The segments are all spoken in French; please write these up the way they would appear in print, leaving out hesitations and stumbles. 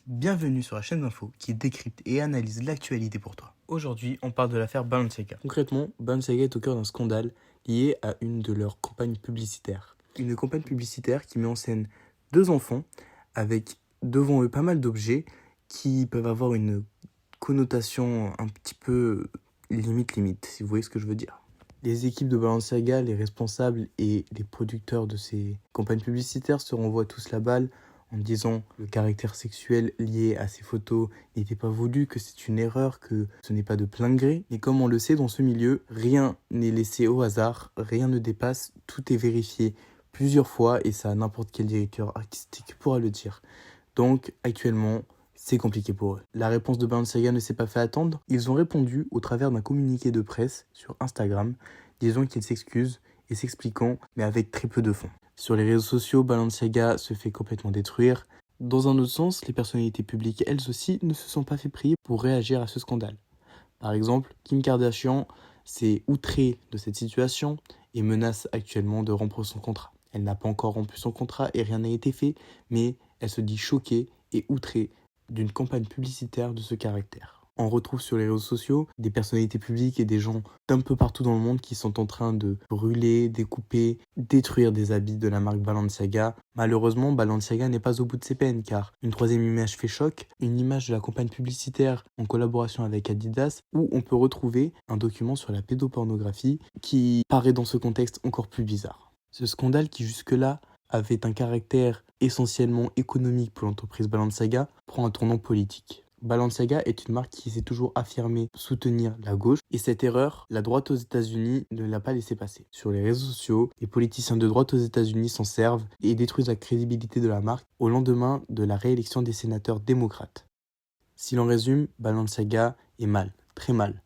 Bienvenue sur la chaîne d'info qui décrypte et analyse l'actualité pour toi. Aujourd'hui, on parle de l'affaire Balenciaga. Concrètement, Balenciaga est au cœur d'un scandale lié à une de leurs campagnes publicitaires. Une campagne publicitaire qui met en scène deux enfants avec devant eux pas mal d'objets qui peuvent avoir une connotation un petit peu limite, si vous voyez ce que je veux dire. Les équipes de Balenciaga, les responsables et les producteurs de ces campagnes publicitaires se renvoient tous la balle en disant que le caractère sexuel lié à ces photos n'était pas voulu, que c'est une erreur, que ce n'est pas de plein gré. Et comme on le sait dans ce milieu, rien n'est laissé au hasard, rien ne dépasse, tout est vérifié plusieurs fois et ça n'importe quel directeur artistique pourra le dire. Donc actuellement, c'est compliqué pour eux. La réponse de Balenciaga ne s'est pas fait attendre. Ils ont répondu au travers d'un communiqué de presse sur Instagram, disant qu'ils s'excusent et s'expliquant, mais avec très peu de fonds. Sur les réseaux sociaux, Balenciaga se fait complètement détruire. Dans un autre sens, les personnalités publiques, elles aussi, ne se sont pas fait prier pour réagir à ce scandale. Par exemple, Kim Kardashian s'est outrée de cette situation et menace actuellement de rompre son contrat. Elle n'a pas encore rompu son contrat et rien n'a été fait, mais elle se dit choquée et outrée d'une campagne publicitaire de ce caractère. On retrouve sur les réseaux sociaux des personnalités publiques et des gens d'un peu partout dans le monde qui sont en train de brûler, découper, détruire des habits de la marque Balenciaga. Malheureusement, Balenciaga n'est pas au bout de ses peines car une troisième image fait choc, une image de la campagne publicitaire en collaboration avec Adidas où on peut retrouver un document sur la pédopornographie qui paraît dans ce contexte encore plus bizarre. Ce scandale qui jusque-là avait un caractère essentiellement économique pour l'entreprise Balenciaga prend un tournant politique. Balenciaga est une marque qui s'est toujours affirmée soutenir la gauche et cette erreur, la droite aux États-Unis ne l'a pas laissé passer. Sur les réseaux sociaux, les politiciens de droite aux États-Unis s'en servent et détruisent la crédibilité de la marque au lendemain de la réélection des sénateurs démocrates. Si l'on résume, Balenciaga est mal, très mal.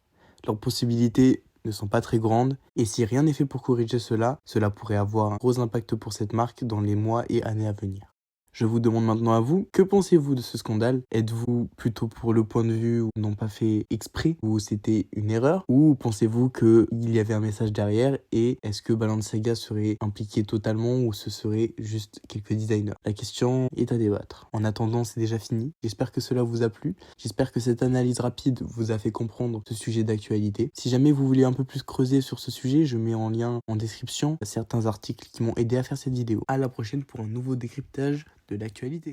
Leurs possibilités ne sont pas très grandes et si rien n'est fait pour corriger cela, cela pourrait avoir un gros impact pour cette marque dans les mois et années à venir. Je vous demande maintenant à vous, que pensez-vous de ce scandale? Êtes-vous plutôt pour le point de vue où ils n'ont pas fait exprès, où c'était une erreur? Ou pensez-vous qu'il y avait un message derrière? Et est-ce que Balenciaga serait impliqué totalement ou ce serait juste quelques designers? La question est à débattre. En attendant, c'est déjà fini. J'espère que cela vous a plu. J'espère que cette analyse rapide vous a fait comprendre ce sujet d'actualité. Si jamais vous voulez un peu plus creuser sur ce sujet, je mets en lien en description certains articles qui m'ont aidé à faire cette vidéo. À la prochaine pour un nouveau décryptage de l'actualité.